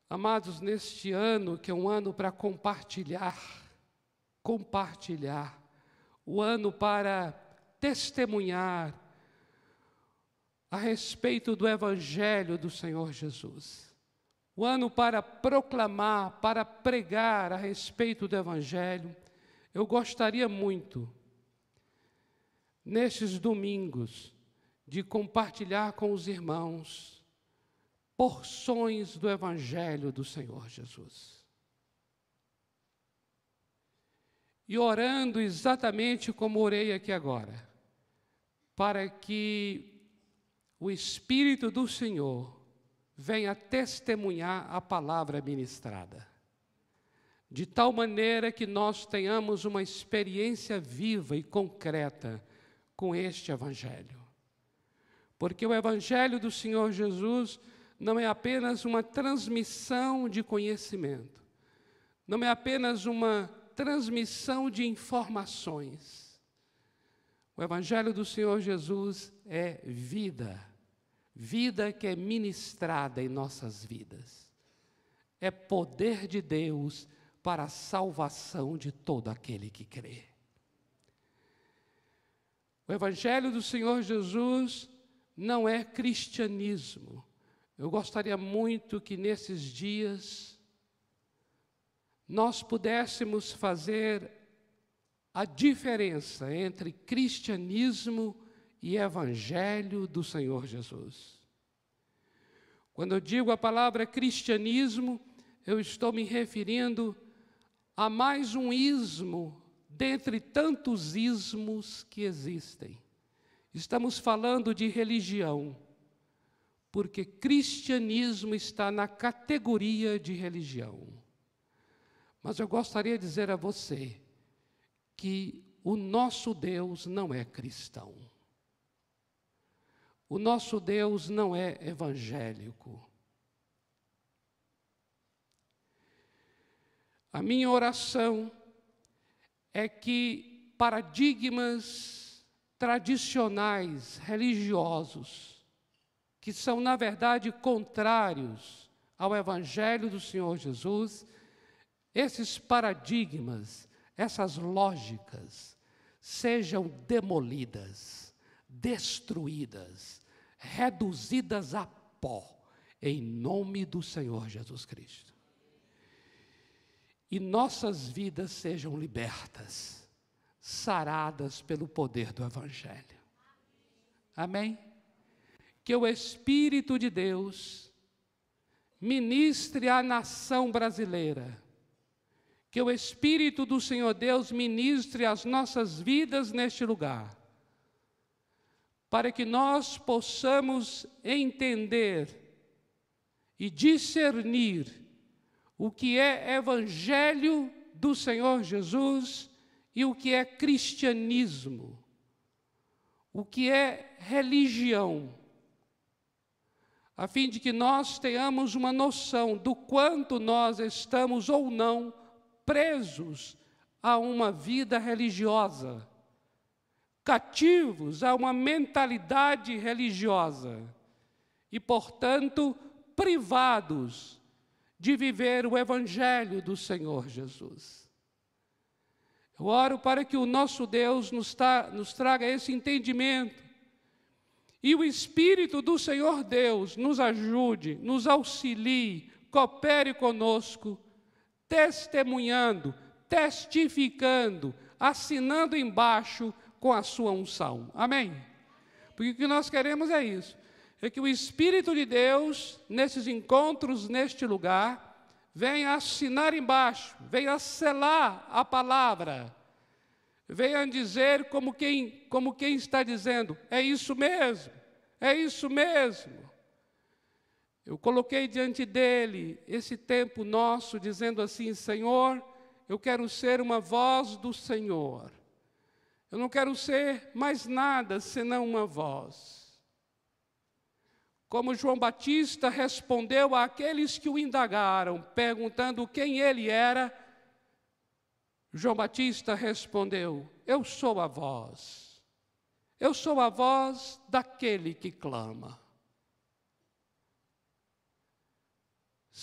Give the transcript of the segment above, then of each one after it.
Amados, neste ano, que é um ano para compartilhar, o ano para testemunhar a respeito do Evangelho do Senhor Jesus, o ano para proclamar, para pregar a respeito do Evangelho. Eu gostaria muito, nestes domingos, de compartilhar com os irmãos porções do Evangelho do Senhor Jesus. E orando exatamente como orei aqui agora, para que o Espírito do Senhor venha testemunhar a palavra ministrada, de tal maneira que nós tenhamos uma experiência viva e concreta com este Evangelho. Porque o Evangelho do Senhor Jesus não é apenas uma transmissão de conhecimento, não é apenas uma transmissão de informações. O Evangelho do Senhor Jesus é vida, vida que é ministrada em nossas vidas. É poder de Deus para a salvação de todo aquele que crê. O Evangelho do Senhor Jesus não é cristianismo. Eu gostaria muito que nesses dias nós pudéssemos fazer a diferença entre cristianismo e Evangelho do Senhor Jesus. Quando eu digo a palavra cristianismo, eu estou me referindo a mais um ismo dentre tantos ismos que existem. Estamos falando de religião, porque cristianismo está na categoria de religião. Mas eu gostaria de dizer a você que o nosso Deus não é cristão. O nosso Deus não é evangélico. A minha oração é que paradigmas tradicionais, religiosos, que são, na verdade, contrários ao Evangelho do Senhor Jesus, esses paradigmas, essas lógicas, sejam demolidas, destruídas, reduzidas a pó, em nome do Senhor Jesus Cristo. E nossas vidas sejam libertas, saradas pelo poder do Evangelho. Amém? Que o Espírito de Deus ministre à nação brasileira, que o Espírito do Senhor Deus ministre as nossas vidas neste lugar, para que nós possamos entender e discernir o que é Evangelho do Senhor Jesus e o que é cristianismo, o que é religião, a fim de que nós tenhamos uma noção do quanto nós estamos ou não presos a uma vida religiosa, cativos a uma mentalidade religiosa e, portanto, privados de viver o Evangelho do Senhor Jesus. Eu oro para que o nosso Deus nos traga esse entendimento e o Espírito do Senhor Deus nos ajude, nos auxilie, coopere conosco, testemunhando, testificando, assinando embaixo com a sua unção. Amém? Porque o que nós queremos é isso, é que o Espírito de Deus, nesses encontros, neste lugar, venha assinar embaixo, venha selar a palavra, venha dizer como quem está dizendo, é isso mesmo, é isso mesmo. Eu coloquei diante dele esse tempo nosso, dizendo assim, Senhor, eu quero ser uma voz do Senhor. Eu não quero ser mais nada senão uma voz. Como João Batista respondeu àqueles que o indagaram, perguntando quem ele era, João Batista respondeu, eu sou a voz. Eu sou a voz daquele que clama.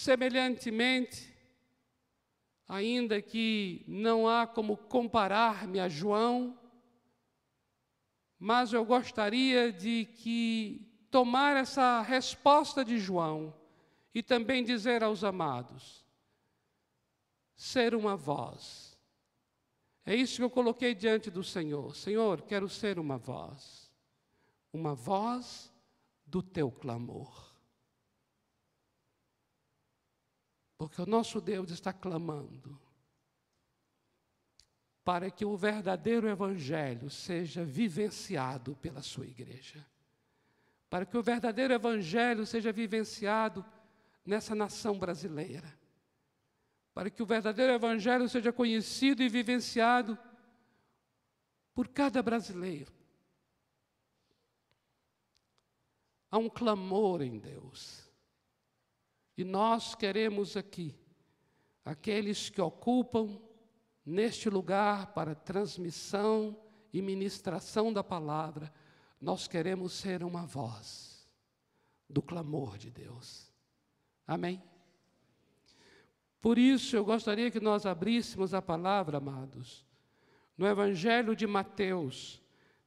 Semelhantemente, ainda que não há como comparar-me a João, mas eu gostaria de tomar essa resposta de João e também dizer aos amados, ser uma voz. É isso que eu coloquei diante do Senhor. Senhor, quero ser uma voz do teu clamor. Porque o nosso Deus está clamando para que o verdadeiro evangelho seja vivenciado pela sua igreja. Para que o verdadeiro evangelho seja vivenciado nessa nação brasileira. Para que o verdadeiro evangelho seja conhecido e vivenciado por cada brasileiro. Há um clamor em Deus. E nós queremos aqui, aqueles que ocupam neste lugar para transmissão e ministração da palavra, nós queremos ser uma voz do clamor de Deus. Amém? Por isso eu gostaria que nós abríssemos a palavra, amados, no Evangelho de Mateus,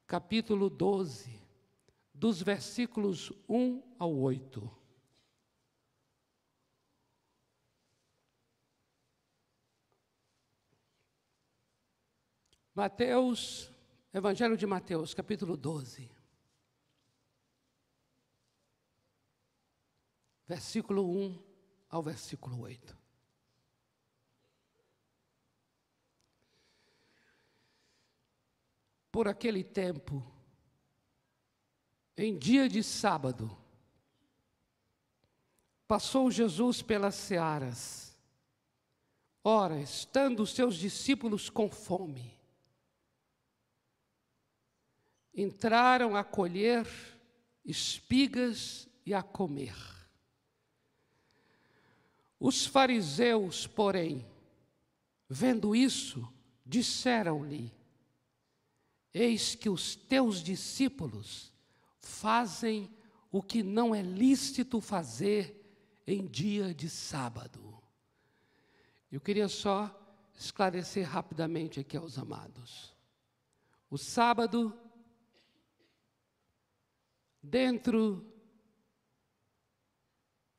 capítulo 12, dos versículos 1 ao 8. Mateus, Evangelho de Mateus, capítulo 12, versículo 1 ao versículo 8. Por aquele tempo, em dia de sábado, passou Jesus pelas searas. Ora, estando os seus discípulos com fome, entraram a colher espigas e a comer. Os fariseus, porém, vendo isso, disseram-lhe: eis que os teus discípulos fazem o que não é lícito fazer em dia de sábado. Eu queria só esclarecer rapidamente aqui aos amados. O sábado, dentro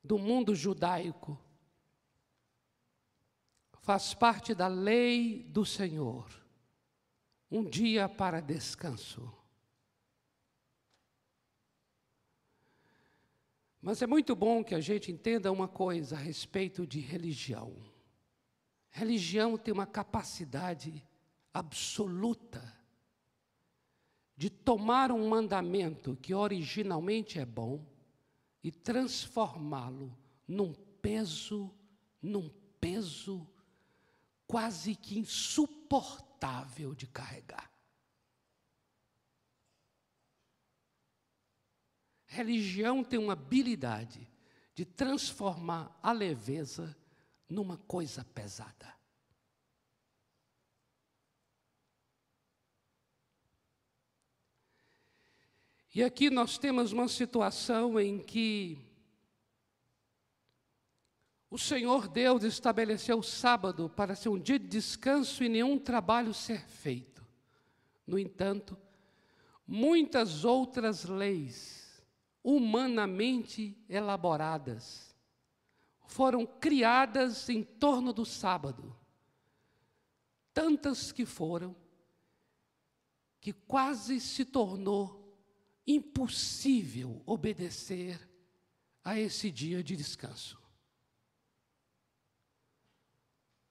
do mundo judaico, faz parte da lei do Senhor, um dia para descanso. Mas é muito bom que a gente entenda uma coisa a respeito de religião. Religião tem uma capacidade absoluta de tomar um mandamento que originalmente é bom e transformá-lo num peso quase que insuportável de carregar. Religião tem uma habilidade de transformar a leveza numa coisa pesada. E aqui nós temos uma situação em que o Senhor Deus estabeleceu o sábado para ser um dia de descanso e nenhum trabalho ser feito. No entanto, muitas outras leis humanamente elaboradas foram criadas em torno do sábado. Tantas que foram, que quase se tornou impossível obedecer a esse dia de descanso.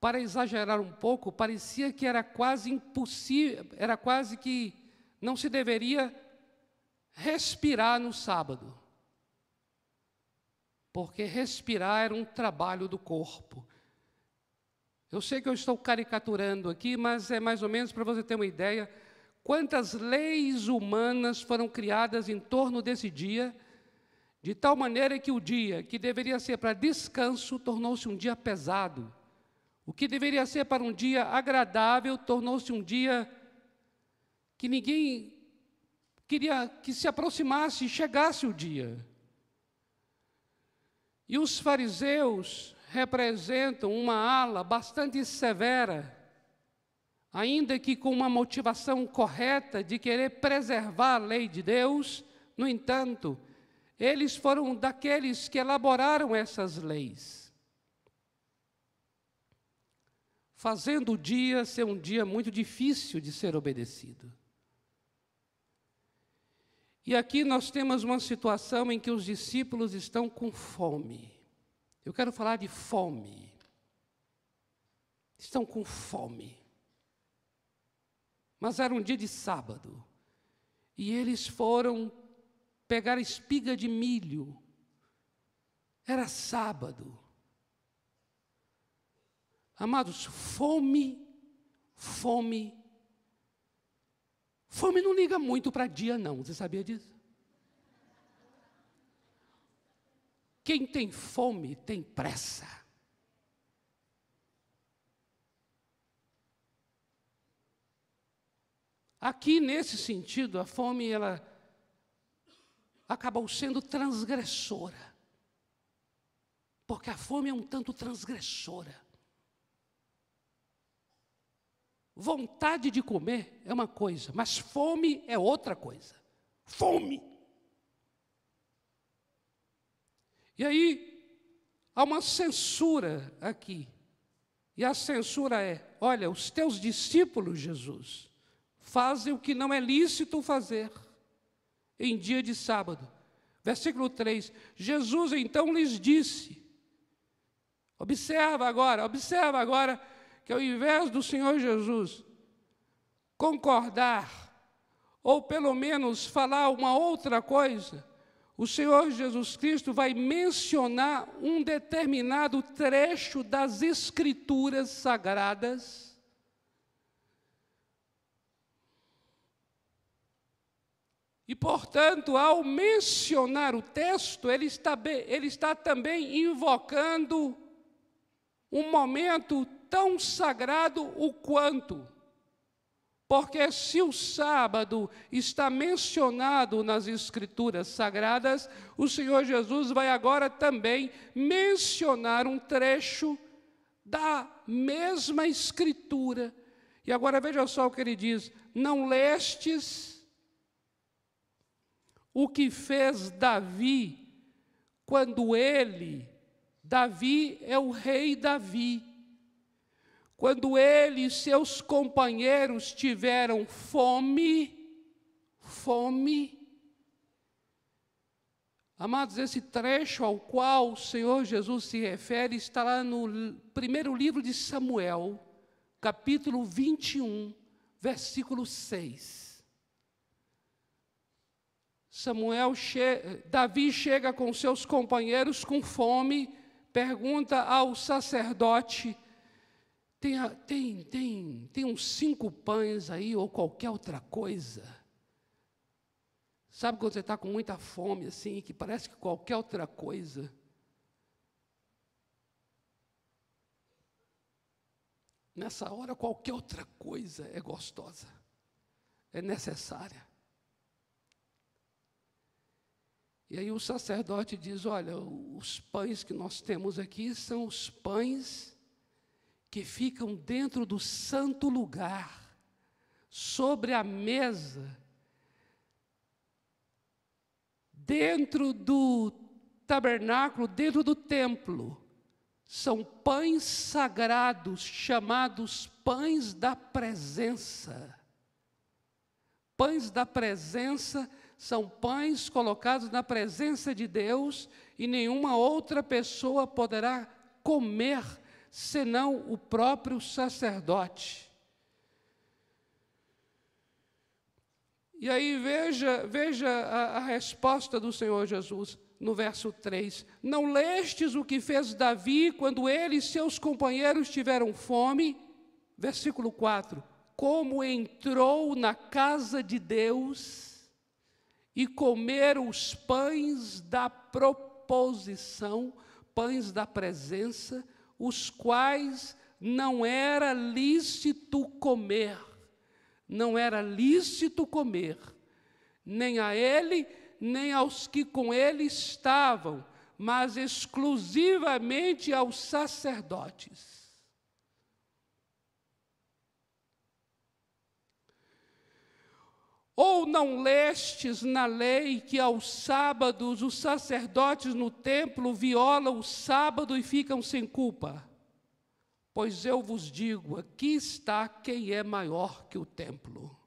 Para exagerar um pouco, parecia que era quase impossível, era quase que não se deveria respirar no sábado. Porque respirar era um trabalho do corpo. Eu sei que eu estou caricaturando aqui, mas é mais ou menos para você ter uma ideia quantas leis humanas foram criadas em torno desse dia, de tal maneira que o dia que deveria ser para descanso tornou-se um dia pesado. O que deveria ser para um dia agradável tornou-se um dia que ninguém queria que se aproximasse e chegasse o dia. E os fariseus representam uma ala bastante severa, ainda que com uma motivação correta de querer preservar a lei de Deus. No entanto, eles foram daqueles que elaboraram essas leis, fazendo o dia ser um dia muito difícil de ser obedecido. E aqui nós temos uma situação em que os discípulos estão com fome. Eu quero falar de fome. Estão com fome. Mas era um dia de sábado. E eles foram pegar espiga de milho. Era sábado. Amados, fome não liga muito para dia, não. Você sabia disso? Quem tem fome tem pressa. Aqui, nesse sentido, a fome, ela acabou sendo transgressora. Porque a fome é um tanto transgressora. Vontade de comer é uma coisa, mas fome é outra coisa. Fome. E aí, há uma censura aqui. E a censura é: olha, os teus discípulos, Jesus, fazem o que não é lícito fazer em dia de sábado. Versículo 3, Jesus então lhes disse, observa agora, que ao invés do Senhor Jesus concordar, ou pelo menos falar uma outra coisa, o Senhor Jesus Cristo vai mencionar um determinado trecho das Escrituras Sagradas, e, portanto, ao mencionar o texto, ele está também invocando um momento tão sagrado o quanto. Porque se o sábado está mencionado nas Escrituras Sagradas, o Senhor Jesus vai agora também mencionar um trecho da mesma Escritura. E agora veja só o que ele diz: não lestes o que fez Davi, quando Davi é o rei Davi, quando ele e seus companheiros tiveram fome. Amados, esse trecho ao qual o Senhor Jesus se refere está lá no primeiro livro de Samuel, capítulo 21, versículo 6. Davi chega com seus companheiros com fome, pergunta ao sacerdote: tem uns 5 pães aí ou qualquer outra coisa? Sabe quando você está com muita fome, assim, que parece que qualquer outra coisa? Nessa hora, qualquer outra coisa é gostosa, é necessária. E aí o sacerdote diz: olha, os pães que nós temos aqui são os pães que ficam dentro do santo lugar, sobre a mesa, dentro do tabernáculo, dentro do templo. São pães sagrados, chamados pães da presença. Pães da presença são pães colocados na presença de Deus, e nenhuma outra pessoa poderá comer, senão o próprio sacerdote. E aí veja a resposta do Senhor Jesus, no verso 3. Não lestes o que fez Davi, quando ele e seus companheiros tiveram fome? Versículo 4. Como entrou na casa de Deus e comeram os pães da proposição, pães da presença, os quais não era lícito comer. Não era lícito comer, nem a ele, nem aos que com ele estavam, mas exclusivamente aos sacerdotes. Ou não lestes na lei que aos sábados os sacerdotes no templo violam o sábado e ficam sem culpa? Pois eu vos digo, aqui está quem é maior que o templo.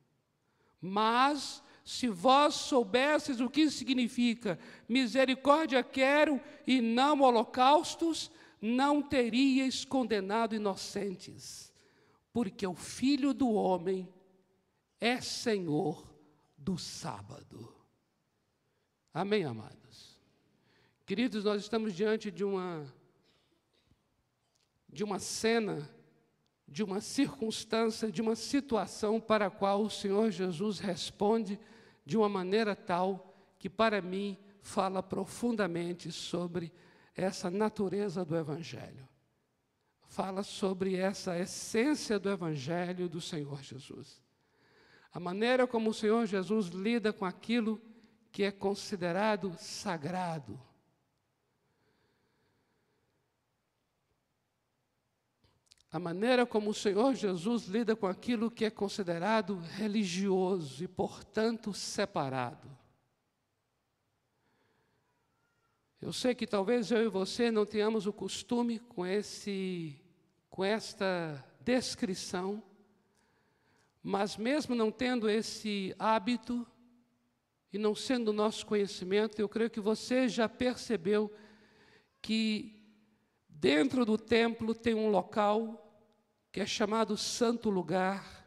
Mas, se vós soubesseis o que significa misericórdia quero e não holocaustos, não teríeis condenado inocentes, porque o Filho do Homem é Senhor do sábado. Amém, amados? Queridos, nós estamos diante de uma cena, de uma circunstância, de uma situação para a qual o Senhor Jesus responde de uma maneira tal que, para mim, fala profundamente sobre essa natureza do Evangelho. Fala sobre essa essência do Evangelho do Senhor Jesus. A maneira como o Senhor Jesus lida com aquilo que é considerado sagrado. A maneira como o Senhor Jesus lida com aquilo que é considerado religioso e, portanto, separado. Eu sei que talvez eu e você não tenhamos o costume com esta descrição, mas mesmo não tendo esse hábito e não sendo do nosso conhecimento, eu creio que você já percebeu que dentro do templo tem um local que é chamado Santo Lugar,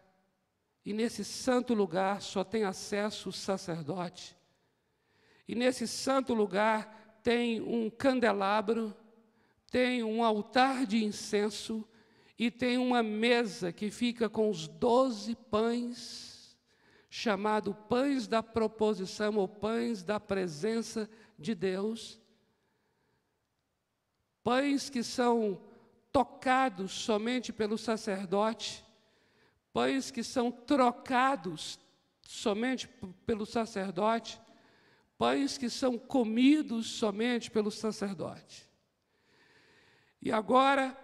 e nesse Santo Lugar só tem acesso o sacerdote. E nesse Santo Lugar tem um candelabro, tem um altar de incenso, e tem uma mesa que fica com os 12 pães, chamado pães da proposição ou pães da presença de Deus. Pães que são tocados somente pelo sacerdote, pães que são trocados somente pelo sacerdote, pães que são comidos somente pelo sacerdote. E agora,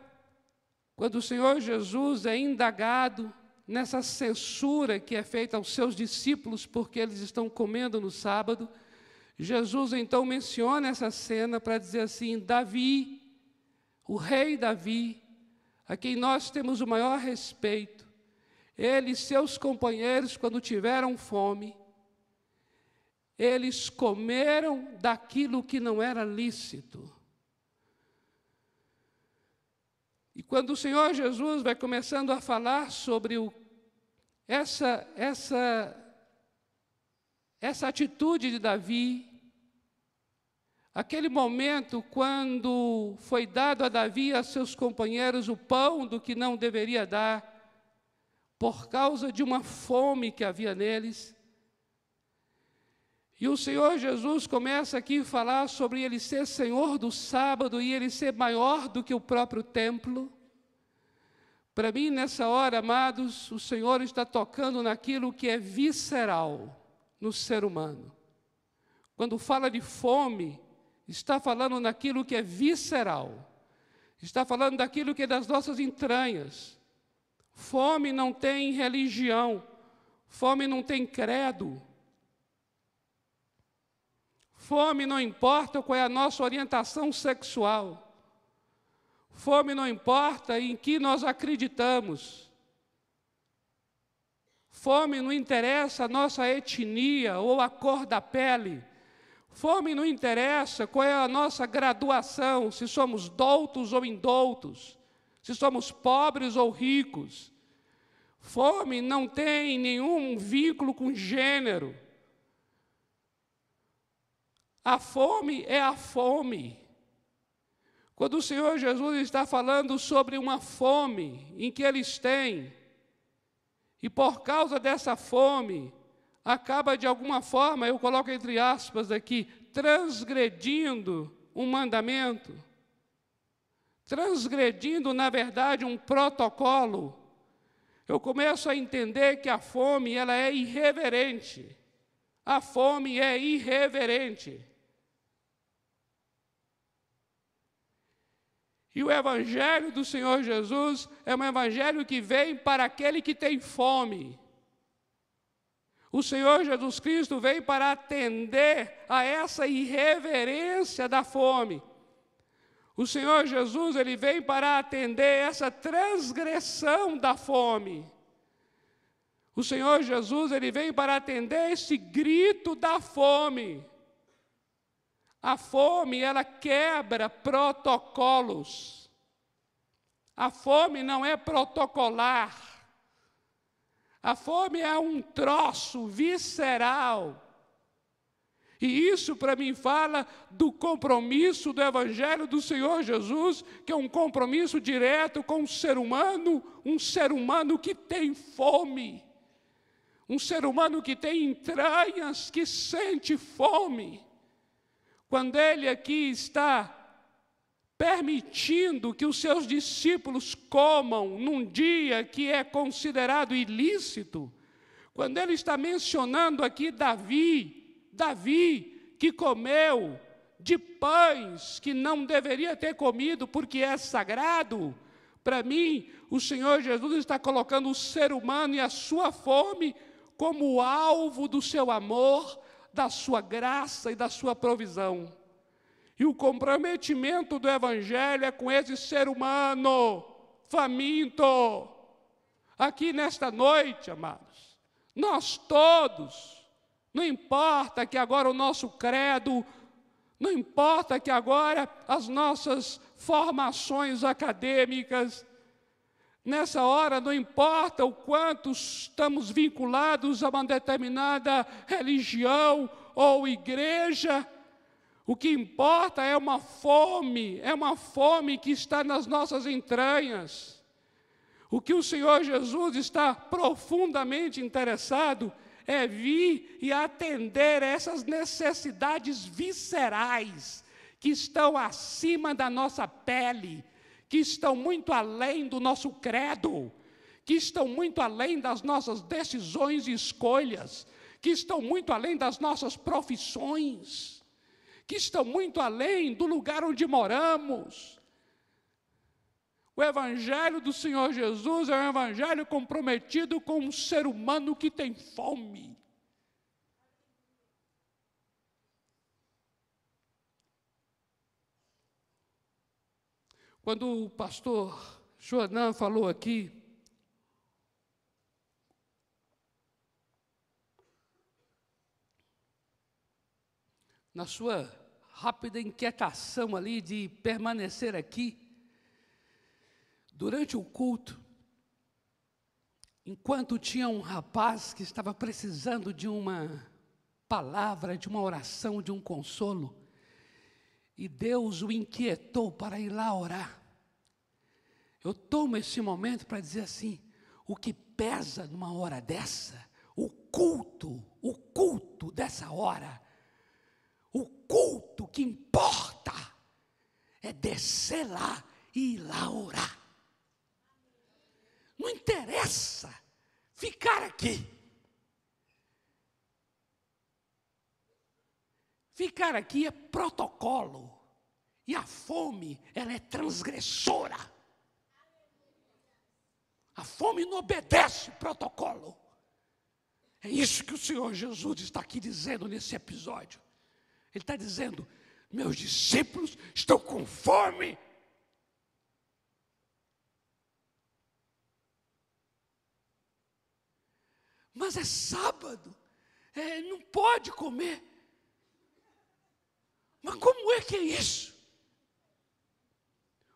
quando o Senhor Jesus é indagado nessa censura que é feita aos seus discípulos porque eles estão comendo no sábado, Jesus então menciona essa cena para dizer assim: Davi, o rei Davi, a quem nós temos o maior respeito, ele e seus companheiros, quando tiveram fome, eles comeram daquilo que não era lícito. E quando o Senhor Jesus vai começando a falar sobre essa atitude de Davi, aquele momento quando foi dado a Davi e a seus companheiros o pão do que não deveria dar, por causa de uma fome que havia neles. E o Senhor Jesus começa aqui a falar sobre ele ser Senhor do sábado e ele ser maior do que o próprio templo. Para mim, nessa hora, amados, o Senhor está tocando naquilo que é visceral no ser humano. Quando fala de fome, está falando naquilo que é visceral. Está falando daquilo que é das nossas entranhas. Fome não tem religião. Fome não tem credo. Fome não importa qual é a nossa orientação sexual. Fome não importa em que nós acreditamos. Fome não interessa a nossa etnia ou a cor da pele. Fome não interessa qual é a nossa graduação, se somos doutos ou indoutos, se somos pobres ou ricos. Fome não tem nenhum vínculo com gênero. A fome é a fome. Quando o Senhor Jesus está falando sobre uma fome em que eles têm, e por causa dessa fome, acaba de alguma forma, eu coloco entre aspas aqui, transgredindo um mandamento, transgredindo, na verdade, um protocolo, eu começo a entender que a fome, ela é irreverente. A fome é irreverente. E o Evangelho do Senhor Jesus é um Evangelho que vem para aquele que tem fome. O Senhor Jesus Cristo veio para atender a essa irreverência da fome. O Senhor Jesus, ele veio para atender essa transgressão da fome. O Senhor Jesus, ele veio para atender esse grito da fome. A fome, ela quebra protocolos. A fome não é protocolar. A fome é um troço visceral. E isso para mim fala do compromisso do Evangelho do Senhor Jesus, que é um compromisso direto com o ser humano, um ser humano que tem fome, um ser humano que tem entranhas, que sente fome. Quando ele aqui está permitindo que os seus discípulos comam num dia que é considerado ilícito, quando ele está mencionando aqui Davi que comeu de pães que não deveria ter comido porque é sagrado, para mim, o Senhor Jesus está colocando o ser humano e a sua fome como o alvo do seu amor, da sua graça e da sua provisão. E o comprometimento do Evangelho é com esse ser humano faminto. Aqui nesta noite, amados, nós todos, não importa que agora o nosso credo, não importa que agora as nossas formações acadêmicas, nessa hora não importa o quanto estamos vinculados a uma determinada religião ou igreja, o que importa é uma fome que está nas nossas entranhas. O que o Senhor Jesus está profundamente interessado é vir e atender essas necessidades viscerais que estão acima da nossa pele, que estão muito além do nosso credo, que estão muito além das nossas decisões e escolhas, que estão muito além das nossas profissões, que estão muito além do lugar onde moramos. O Evangelho do Senhor Jesus é um Evangelho comprometido com um ser humano que tem fome. Quando o pastor Joanã falou aqui, na sua rápida inquietação ali de permanecer aqui, durante o culto, enquanto tinha um rapaz que estava precisando de uma palavra, de uma oração, de um consolo, e Deus o inquietou para ir lá orar. Eu tomo esse momento para dizer assim, o que pesa numa hora dessa, o culto dessa hora, o culto que importa é descer lá e ir lá orar. Não interessa ficar aqui. Ficar aqui é protocolo. E a fome, ela é transgressora. A fome não obedece protocolo. É isso que o Senhor Jesus está aqui dizendo nesse episódio. Ele está dizendo, meus discípulos estão com fome. Mas é sábado, não pode comer. Mas como é que é isso?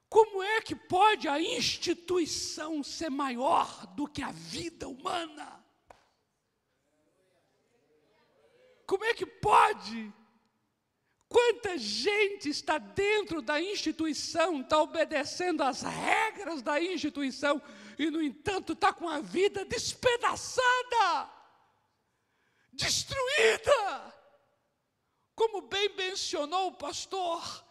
Como é que pode a instituição ser maior do que a vida humana? Como é que pode? Quanta gente está dentro da instituição, está obedecendo às regras da instituição e, no entanto, está com a vida despedaçada, destruída. Como bem mencionou o pastor,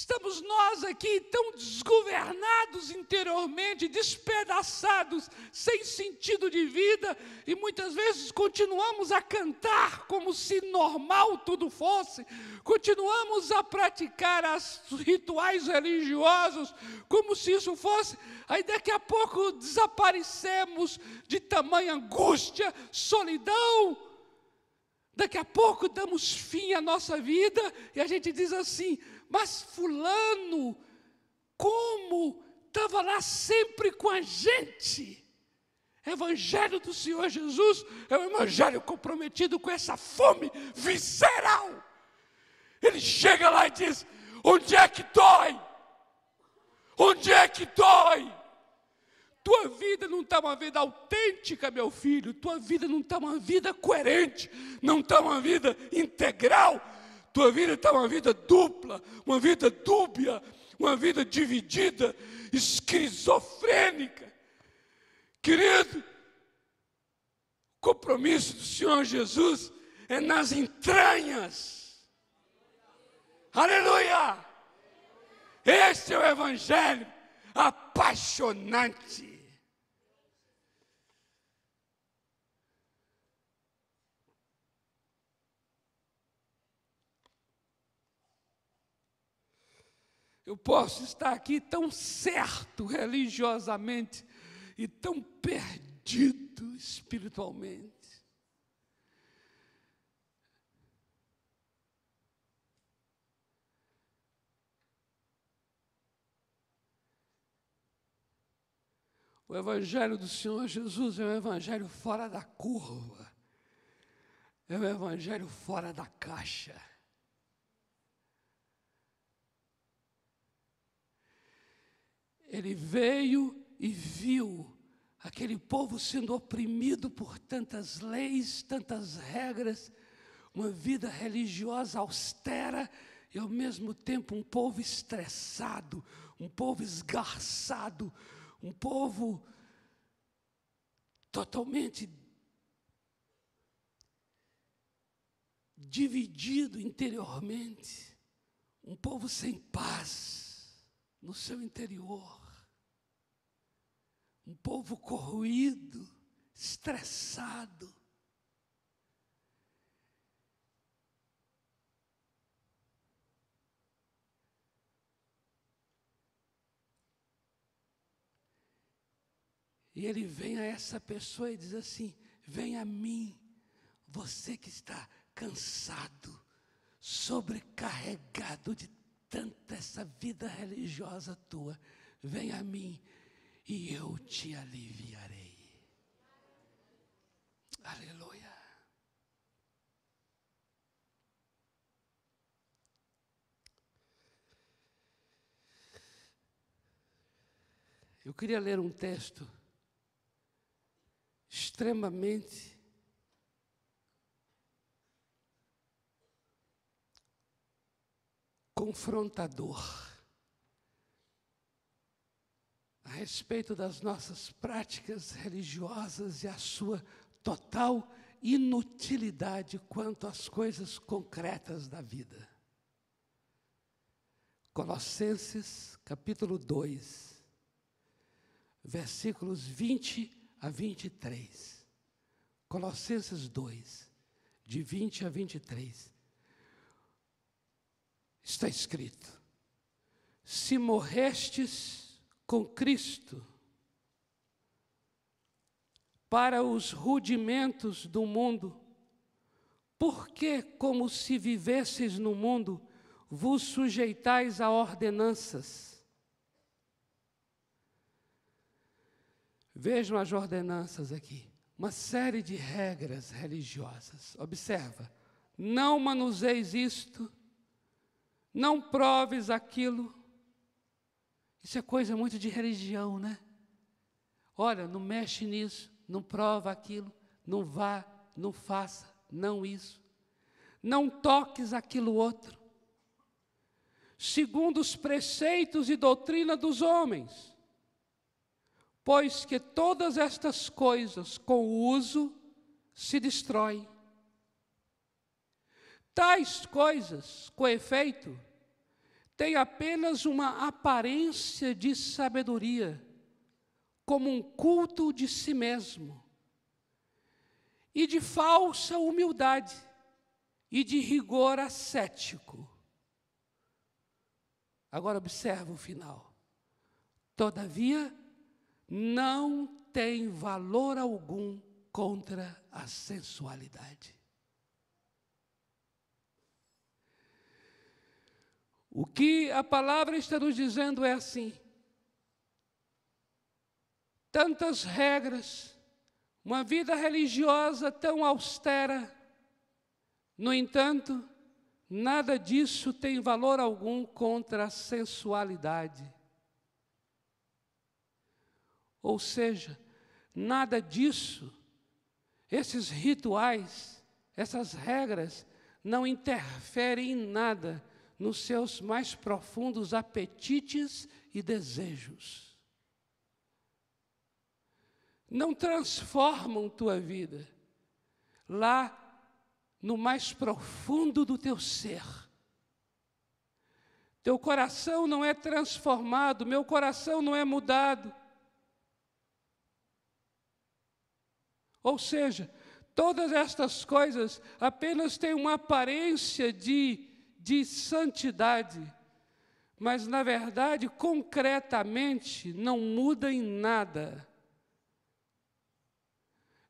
Estamos nós aqui tão desgovernados interiormente, despedaçados, sem sentido de vida, e muitas vezes continuamos a cantar como se normal tudo fosse, continuamos a praticar os rituais religiosos como se isso fosse, aí daqui a pouco desaparecemos de tamanha angústia, solidão. Daqui a pouco damos fim à nossa vida e a gente diz assim: mas fulano, como estava lá sempre com a gente? Evangelho do Senhor Jesus é um evangelho comprometido com essa fome visceral. Ele chega lá e diz: onde é que dói? Onde é que dói? Tua vida não está uma vida autêntica, meu filho. Tua vida não está uma vida coerente. Não está uma vida integral. Tua vida está uma vida dupla, uma vida dúbia, uma vida dividida, esquizofrênica. Querido, o compromisso do Senhor Jesus é nas entranhas. Aleluia! Este é o evangelho apaixonante. Eu posso estar aqui tão certo religiosamente e tão perdido espiritualmente. O evangelho do Senhor Jesus é um evangelho fora da curva. É um evangelho fora da caixa. Ele veio e viu aquele povo sendo oprimido por tantas leis, tantas regras, uma vida religiosa austera e ao mesmo tempo um povo estressado, um povo esgarçado, um povo totalmente dividido interiormente, um povo sem paz no seu interior, um povo corroído, estressado. E ele vem a essa pessoa e diz assim: vem a mim, você que está cansado, sobrecarregado de tanta essa vida religiosa tua, vem a mim e eu te aliviarei. Aleluia. Eu queria ler um texto extremamente confrontador a respeito das nossas práticas religiosas e a sua total inutilidade quanto às coisas concretas da vida. Colossenses, capítulo 2, versículos 20 a 23. Colossenses 2, de 20 a 23. Está escrito: se morrestes com Cristo para os rudimentos do mundo, por que, como se vivesseis no mundo, vos sujeitais a ordenanças? Vejam as ordenanças aqui, uma série de regras religiosas. Observa: não manuseis isto, não proves aquilo. Isso é coisa muito de religião, né? Olha, não mexe nisso, não prova aquilo, não vá, não faça, não isso. Não toques aquilo outro. Segundo os preceitos e doutrina dos homens. Pois que todas estas coisas, com o uso, se destroem. Tais coisas, com efeito, tem apenas uma aparência de sabedoria, como um culto de si mesmo, e de falsa humildade, e de rigor ascético. Agora observa o final. Todavia, não tem valor algum contra a sensualidade. O que a palavra está nos dizendo é assim: tantas regras, uma vida religiosa tão austera, no entanto, nada disso tem valor algum contra a sensualidade. Ou seja, nada disso, esses rituais, essas regras, não interferem em nada nos seus mais profundos apetites e desejos. Não transformam tua vida lá no mais profundo do teu ser. Teu coração não é transformado, meu coração não é mudado. Ou seja, todas estas coisas apenas têm uma aparência de santidade, mas, na verdade, concretamente, não muda em nada.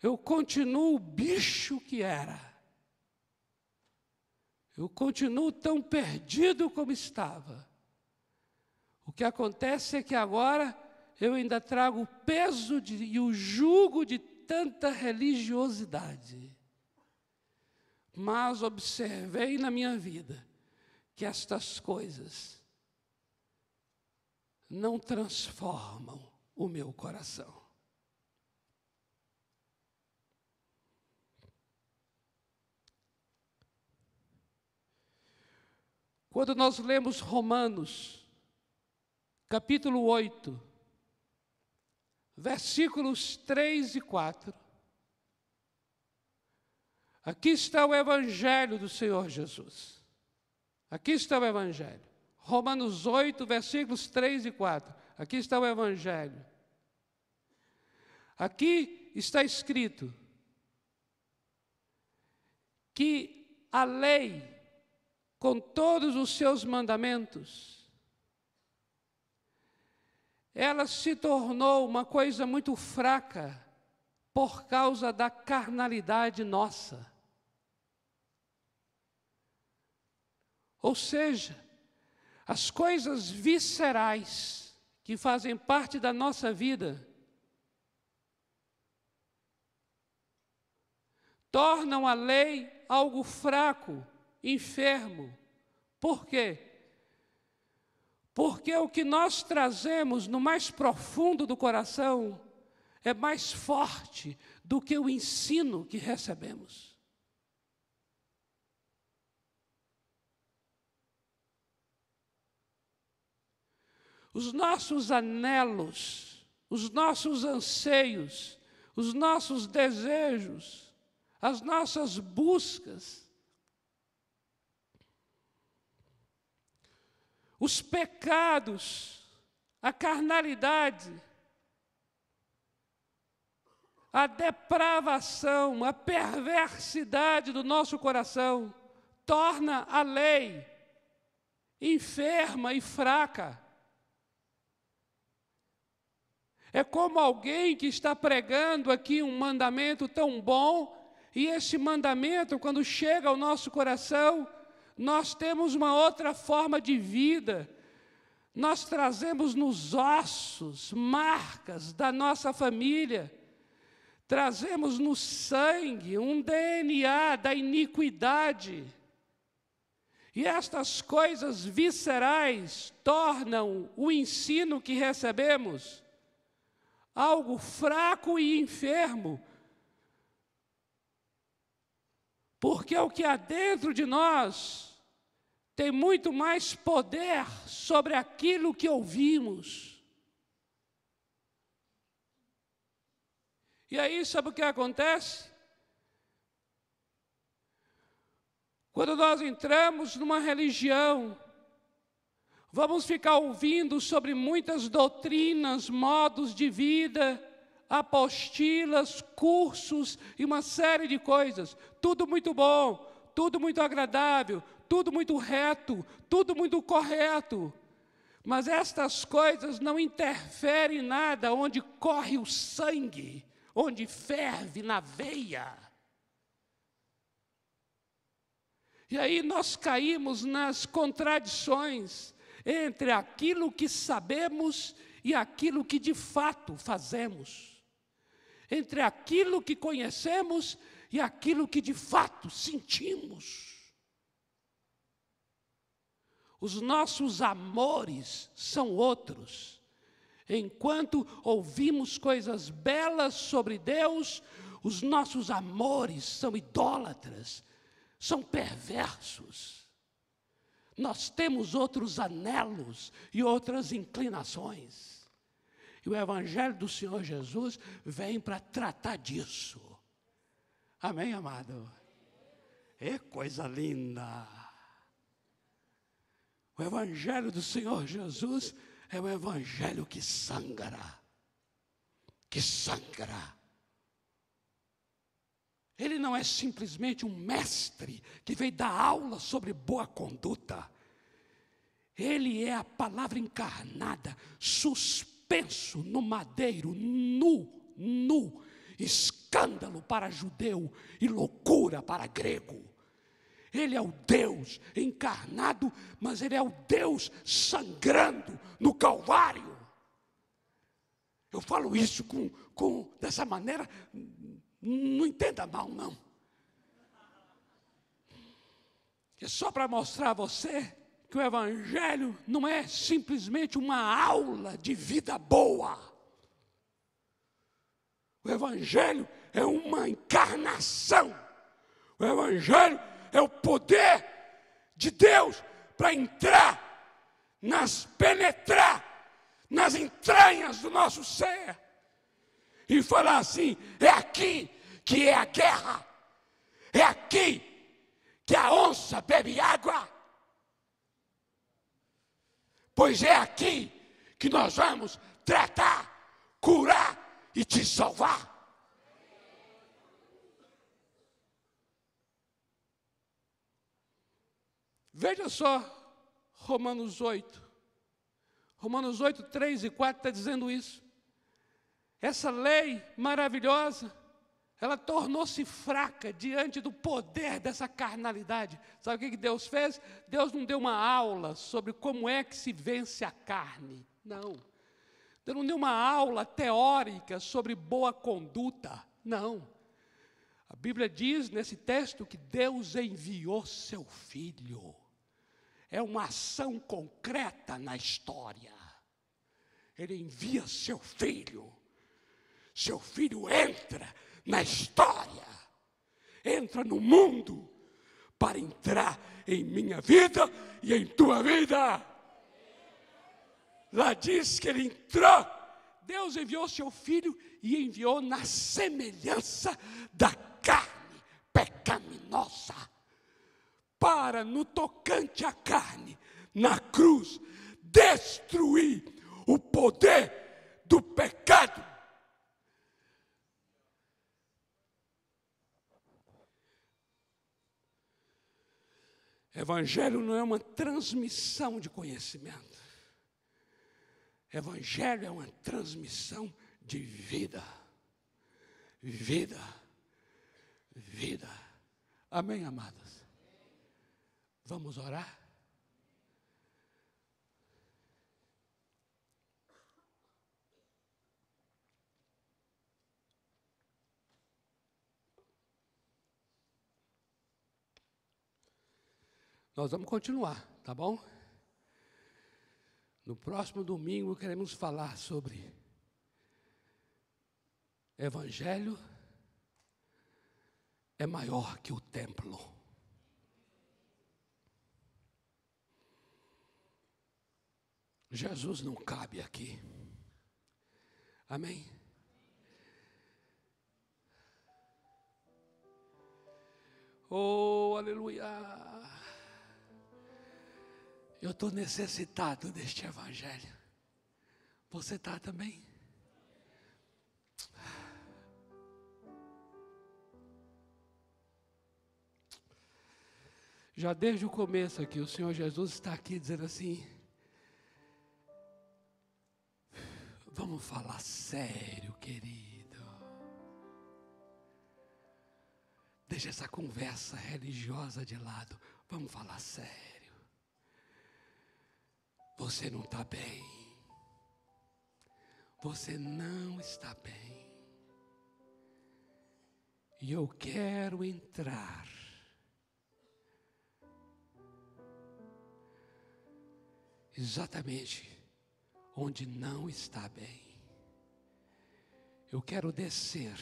Eu continuo o bicho que era. Eu continuo tão perdido como estava. O que acontece é que agora eu ainda trago o peso e o jugo de tanta religiosidade. Mas observei na minha vida que estas coisas não transformam o meu coração. Quando nós lemos Romanos, capítulo 8, versículos 3 e 4, aqui está o Evangelho do Senhor Jesus. Aqui está o Evangelho. Romanos 8, versículos 3 e 4. Aqui está o Evangelho. Aqui está escrito que a lei, com todos os seus mandamentos, ela se tornou uma coisa muito fraca por causa da carnalidade nossa. Ou seja, as coisas viscerais que fazem parte da nossa vida tornam a lei algo fraco, enfermo. Por quê? Porque o que nós trazemos no mais profundo do coração é mais forte do que o ensino que recebemos. Os nossos anelos, os nossos anseios, os nossos desejos, as nossas buscas, os pecados, a carnalidade, a depravação, a perversidade do nosso coração torna a lei enferma e fraca. É como alguém que está pregando aqui um mandamento tão bom, e esse mandamento, quando chega ao nosso coração, nós temos uma outra forma de vida. Nós trazemos nos ossos marcas da nossa família, trazemos no sangue um DNA da iniquidade. E estas coisas viscerais tornam o ensino que recebemos algo fraco e enfermo, porque o que há dentro de nós tem muito mais poder sobre aquilo que ouvimos. E aí, sabe o que acontece? Quando nós entramos numa religião, Vamos ficar ouvindo sobre muitas doutrinas, modos de vida, apostilas, cursos e uma série de coisas. Tudo muito bom, tudo muito agradável, tudo muito reto, tudo muito correto. Mas estas coisas não interferem em nada onde corre o sangue, onde ferve na veia. E aí nós caímos nas contradições entre aquilo que sabemos e aquilo que de fato fazemos. Entre aquilo que conhecemos e aquilo que de fato sentimos. Os nossos amores são outros. Enquanto ouvimos coisas belas sobre Deus, os nossos amores são idólatras, são perversos. Nós temos outros anelos e outras inclinações. E o Evangelho do Senhor Jesus vem para tratar disso. Amém, amado? É coisa linda. O Evangelho do Senhor Jesus é o Evangelho que sangra. Que sangra. Ele não é simplesmente um mestre que veio dar aula sobre boa conduta. Ele é a palavra encarnada, suspenso no madeiro, nu, escândalo para judeu e loucura para grego. Ele é o Deus encarnado, mas Ele é o Deus sangrando no Calvário. Eu falo isso dessa maneira, não entenda mal, não. É só para mostrar a você que o Evangelho não é simplesmente uma aula de vida boa. O Evangelho é uma encarnação. O Evangelho é o poder de Deus para penetrar nas entranhas do nosso ser e falar assim: é aqui que é a guerra, é aqui que a onça bebe água, pois é aqui que nós vamos tratar, curar e te salvar. Veja só Romanos 8. Romanos 8, 3 e 4 está dizendo isso. Essa lei maravilhosa, ela tornou-se fraca diante do poder dessa carnalidade. Sabe o que Deus fez? Deus não deu uma aula sobre como é que se vence a carne. Não. Deus não deu uma aula teórica sobre boa conduta. Não. A Bíblia diz nesse texto que Deus enviou seu Filho. É uma ação concreta na história. Ele envia seu Filho. Seu Filho entra na história. Entra no mundo para entrar em minha vida e em tua vida. Lá diz que ele entrou. Deus enviou seu Filho e enviou na semelhança da carne pecaminosa, para, no tocante à carne, na cruz, destruir o poder do pecado. Evangelho não é uma transmissão de conhecimento. Evangelho é uma transmissão de vida. Vida. Vida. Amém, amados? Vamos orar? Nós vamos continuar, tá bom? No próximo domingo queremos falar sobre Evangelho é maior que o templo. Jesus não cabe aqui. Amém? Oh, aleluia! Eu estou necessitado deste evangelho. Você está também? Já desde o começo aqui, o Senhor Jesus está aqui dizendo assim: vamos falar sério, querido. Deixa essa conversa religiosa de lado. Vamos falar sério. Você não está bem. Você não está bem. E eu quero entrar exatamente onde não está bem. Eu quero descer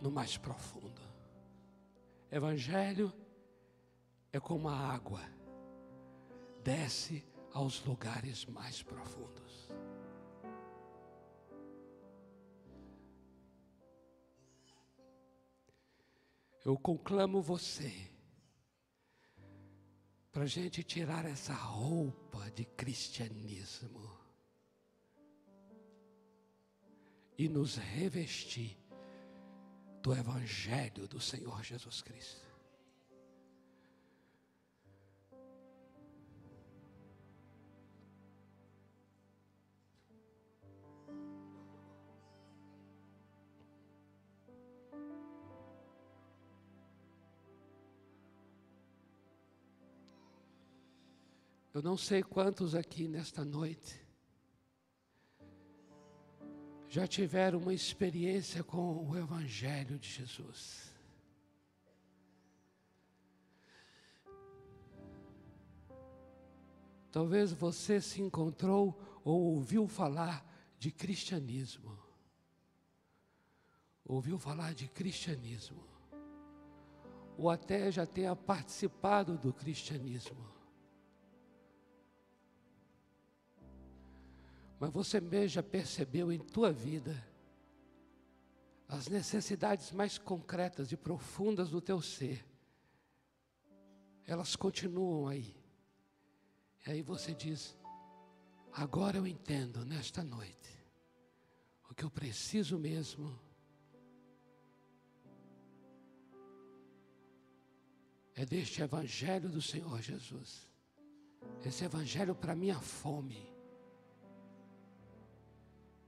no mais profundo. Evangelho é como a água, desce aos lugares mais profundos. Eu conclamo você para a gente tirar essa roupa de cristianismo e nos revestir do Evangelho do Senhor Jesus Cristo. Eu não sei quantos aqui nesta noite já tiveram uma experiência com o Evangelho de Jesus. Talvez você se encontrou ou ouviu falar de cristianismo. Ouviu falar de cristianismo. Ou até já tenha participado do cristianismo. Mas você mesmo já percebeu em tua vida as necessidades mais concretas e profundas do teu ser. Elas continuam aí. E aí você diz: agora eu entendo nesta noite o que eu preciso mesmo é deste Evangelho do Senhor Jesus. Esse Evangelho para minha fome.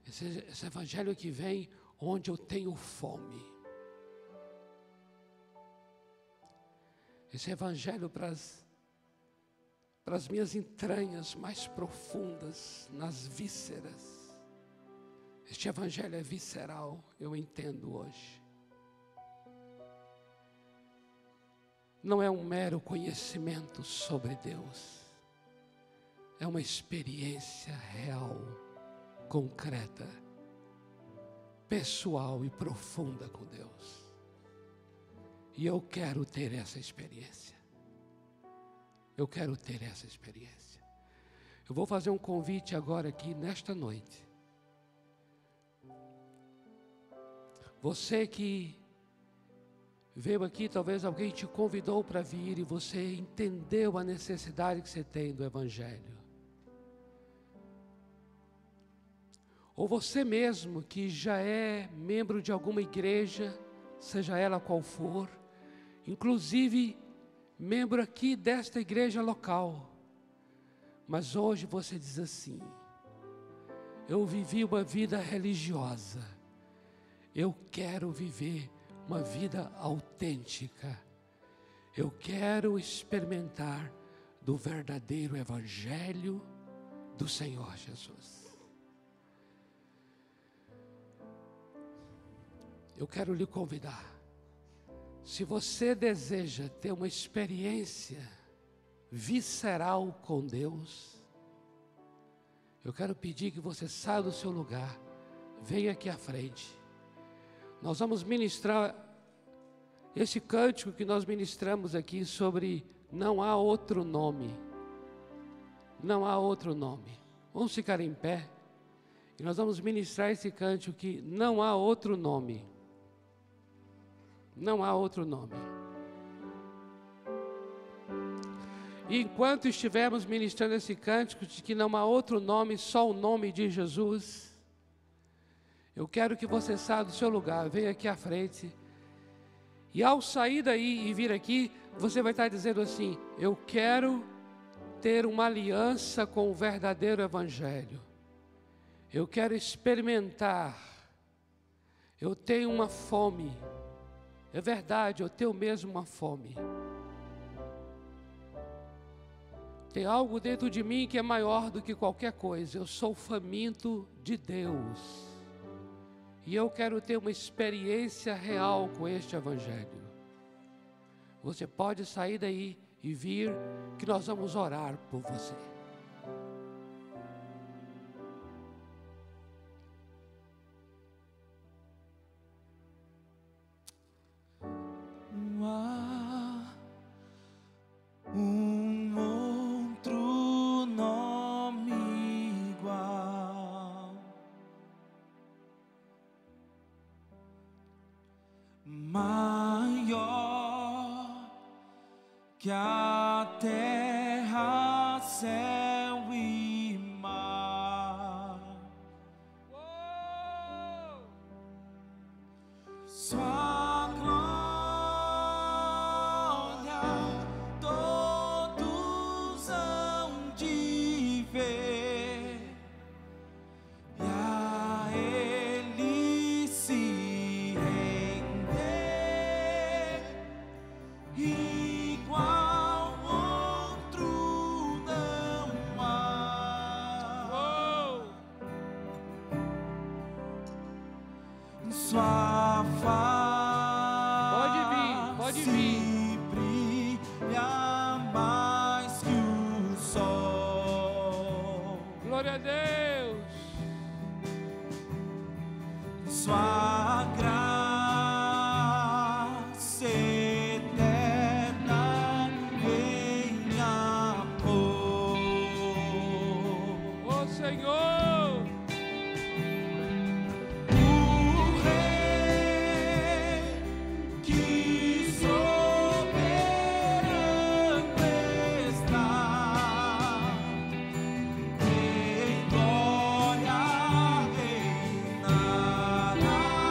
Esse Evangelho que vem onde eu tenho fome. Esse Evangelho para as minhas entranhas mais profundas, nas vísceras. Este Evangelho é visceral, eu entendo hoje. Não é um mero conhecimento sobre Deus. É uma experiência real, concreta, pessoal e profunda com Deus. E eu quero ter essa experiência. Eu quero ter essa experiência. Eu vou fazer um convite agora aqui nesta noite. Você que veio aqui, talvez alguém te convidou para vir e você entendeu a necessidade que você tem do Evangelho. Ou você mesmo que já é membro de alguma igreja, seja ela qual for, inclusive membro aqui desta igreja local, mas hoje você diz assim: eu vivi uma vida religiosa, eu quero viver uma vida autêntica, eu quero experimentar do verdadeiro Evangelho do Senhor Jesus. Eu quero lhe convidar, se você deseja ter uma experiência visceral com Deus, eu quero pedir que você saia do seu lugar, venha aqui à frente. Nós vamos ministrar esse cântico que nós ministramos aqui sobre não há outro nome. Não há outro nome. Vamos ficar em pé e nós vamos ministrar esse cântico que não há outro nome. Não há outro nome. E enquanto estivermos ministrando esse cântico de que não há outro nome, só o nome de Jesus, eu quero que você saia do seu lugar, venha aqui à frente. E ao sair daí e vir aqui, você vai estar dizendo assim: eu quero ter uma aliança com o verdadeiro Evangelho. Eu quero experimentar. Eu tenho uma fome. É verdade, eu tenho mesmo uma fome. Tem algo dentro de mim que é maior do que qualquer coisa. Eu sou faminto de Deus. E eu quero ter uma experiência real com este Evangelho. Você pode sair daí e vir, que nós vamos orar por você. Outro nome igual, maior que a terra, céu e mar. Sua glória todos hão de ver, e a Ele se render. Igual outro não há. Sua Pode vir. brilha mais que o sol. Glória a Deus. Sua graça eterna em amor. Ó Senhor. O Rei que soberano está, em glória reinará.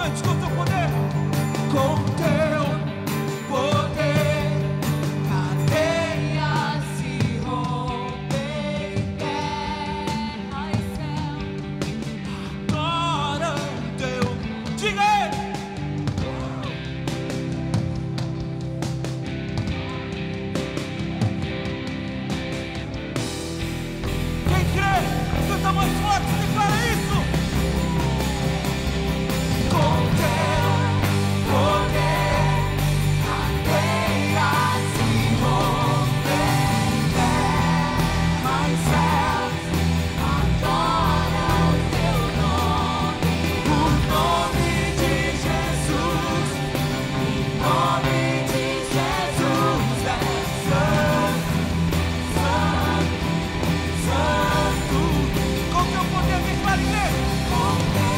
Cante com teu poder. Com teu poder, cadeias se rompem, terra e céu. Adora o teu. Diga ele. Quem crê, canta mais forte, declara isso. Com teu poder, cadeias se rompem, terra e céus. Adora o teu nome, o nome de Jesus. O nome de Jesus é santo, santo, santo. Com teu poder, declare ele. Com teu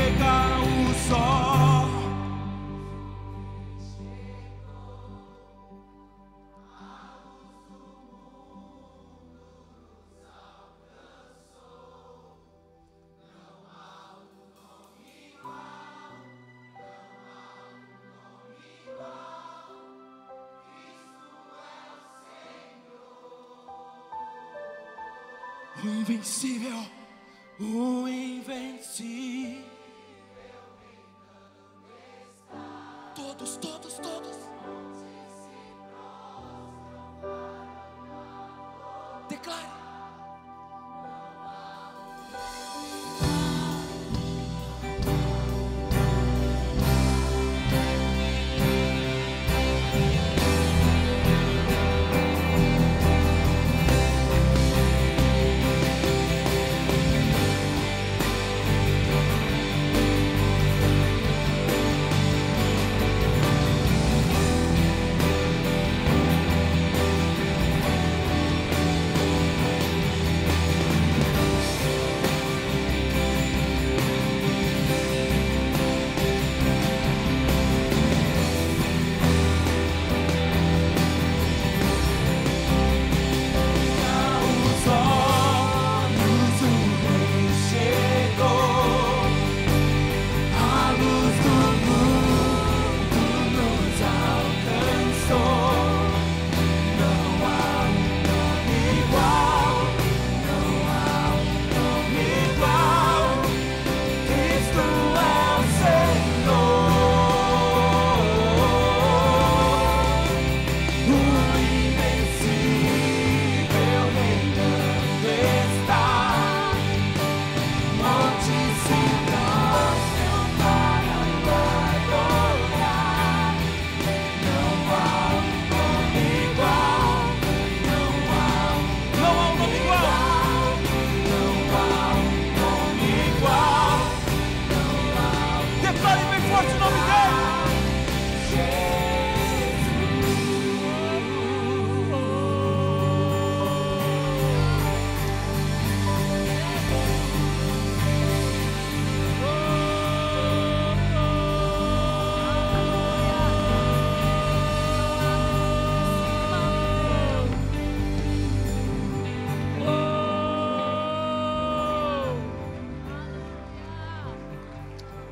pega o sol. O invencível, o invencível. Todos, todos, todos. Declare.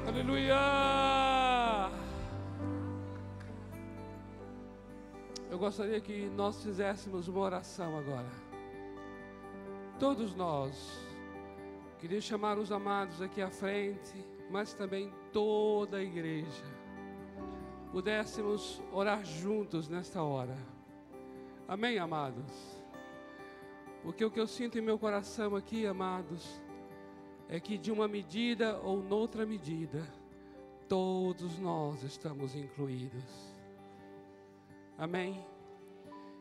Aleluia! Eu gostaria que nós fizéssemos uma oração agora. Todos nós. Queria chamar os amados aqui à frente, mas também toda a igreja. Pudéssemos orar juntos nesta hora. Amém, amados? Porque o que eu sinto em meu coração aqui, amados, é que de uma medida ou noutra medida, todos nós estamos incluídos. Amém?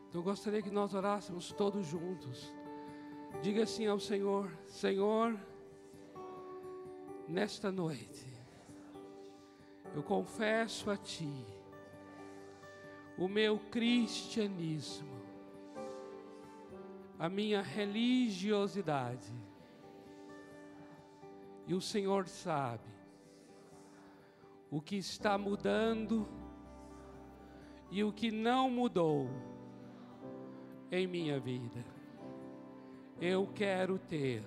Então eu gostaria que nós orássemos todos juntos. Diga assim ao Senhor: Senhor, nesta noite, eu confesso a Ti o meu cristianismo, a minha religiosidade. E o Senhor sabe o que está mudando e o que não mudou em minha vida. Eu quero ter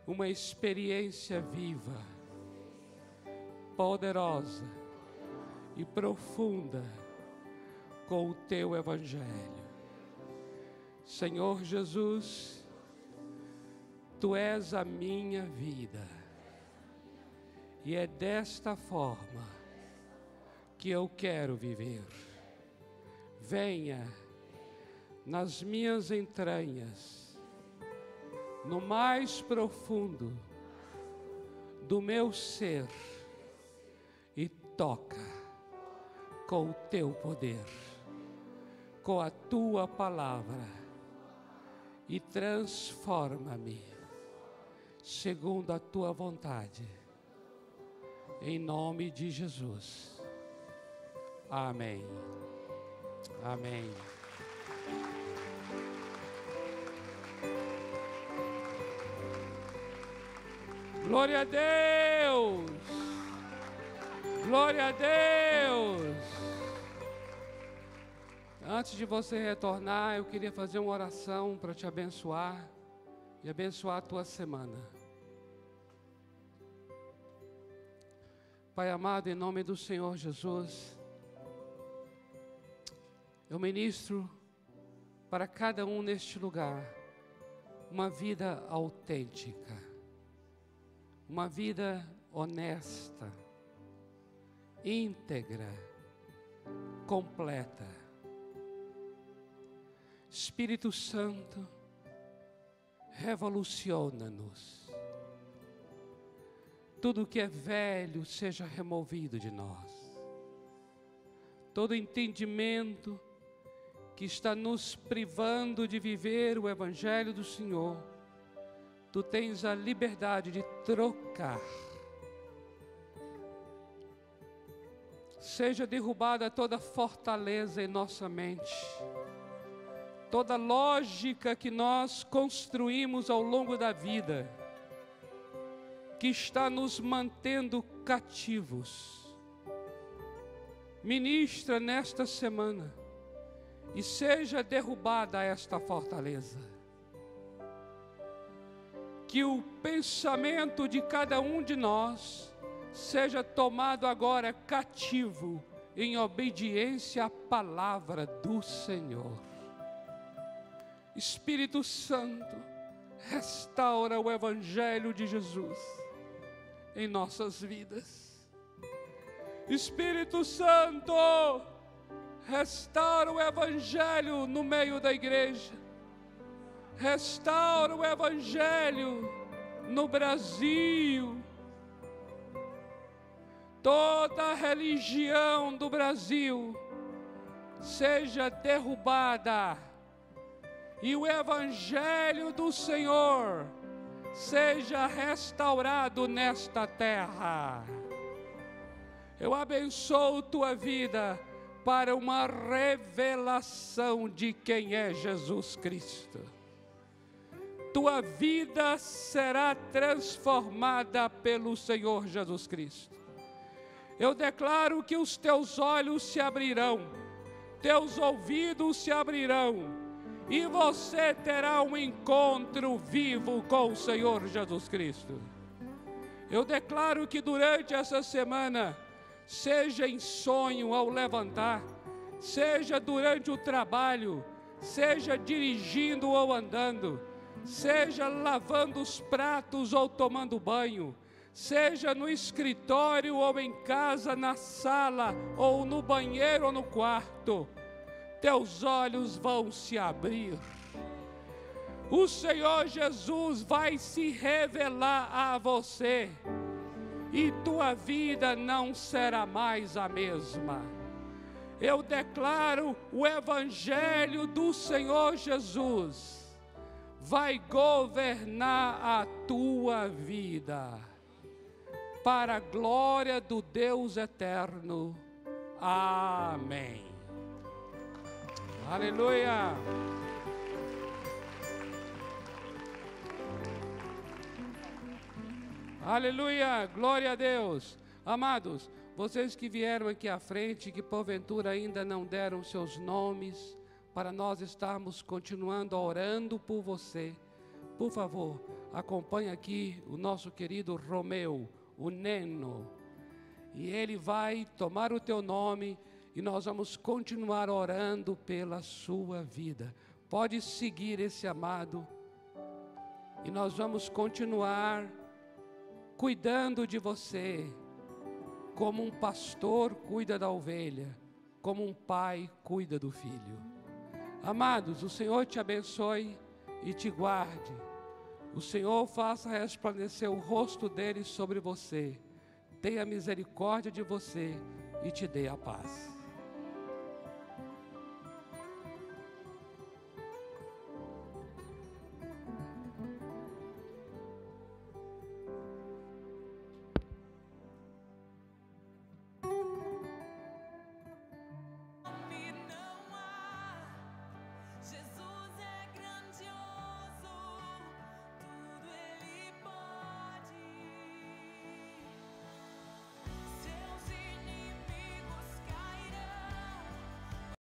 uma experiência viva, poderosa e profunda com o Teu Evangelho. Senhor Jesus, Tu és a minha vida, e é desta forma que eu quero viver. Venha nas minhas entranhas, no mais profundo do meu ser, e toca com o Teu poder, com a Tua palavra, e transforma-me segundo a Tua vontade, em nome de Jesus. Amém. Amém. Glória a Deus! Glória a Deus! Antes de você retornar, eu queria fazer uma oração para te abençoar e abençoar a tua semana. Pai amado, em nome do Senhor Jesus, eu ministro para cada um neste lugar uma vida autêntica, uma vida honesta, íntegra, completa. Espírito Santo, revoluciona-nos. Tudo que é velho seja removido de nós. Todo entendimento que está nos privando de viver o Evangelho do Senhor, Tu tens a liberdade de trocar. Seja derrubada toda fortaleza em nossa mente, toda lógica que nós construímos ao longo da vida, que está nos mantendo cativos. Ministra nesta semana e seja derrubada esta fortaleza. Que o pensamento de cada um de nós seja tomado agora cativo em obediência à palavra do Senhor. Espírito Santo, restaura o Evangelho de Jesus em nossas vidas. Espírito Santo, restaura o Evangelho no meio da igreja. Restaura o Evangelho no Brasil. Toda a religião do Brasil seja derrubada e o Evangelho do Senhor seja restaurado nesta terra. Eu abençoo tua vida para uma revelação de quem é Jesus Cristo. Tua vida será transformada pelo Senhor Jesus Cristo. Eu declaro que os teus olhos se abrirão, teus ouvidos se abrirão, e você terá um encontro vivo com o Senhor Jesus Cristo. Eu declaro que durante essa semana, seja em sonho ao levantar, seja durante o trabalho, seja dirigindo ou andando, seja lavando os pratos ou tomando banho, seja no escritório ou em casa, na sala ou no banheiro ou no quarto, teus olhos vão se abrir. O Senhor Jesus vai se revelar a você e tua vida não será mais a mesma. Eu declaro o Evangelho do Senhor Jesus vai governar a tua vida, para a glória do Deus eterno. Amém. Aleluia. Aleluia, glória a Deus. Amados, vocês que vieram aqui à frente, que porventura ainda não deram seus nomes, para nós estarmos continuando orando por você, por favor, acompanhe aqui o nosso querido Romeu, o Neno, e ele vai tomar o teu nome e nós vamos continuar orando pela sua vida. Pode seguir esse amado e nós vamos continuar cuidando de você, como um pastor cuida da ovelha, como um pai cuida do filho. Amados, o Senhor te abençoe e te guarde. O Senhor faça resplandecer o rosto dele sobre você, tenha misericórdia de você e te dê a paz.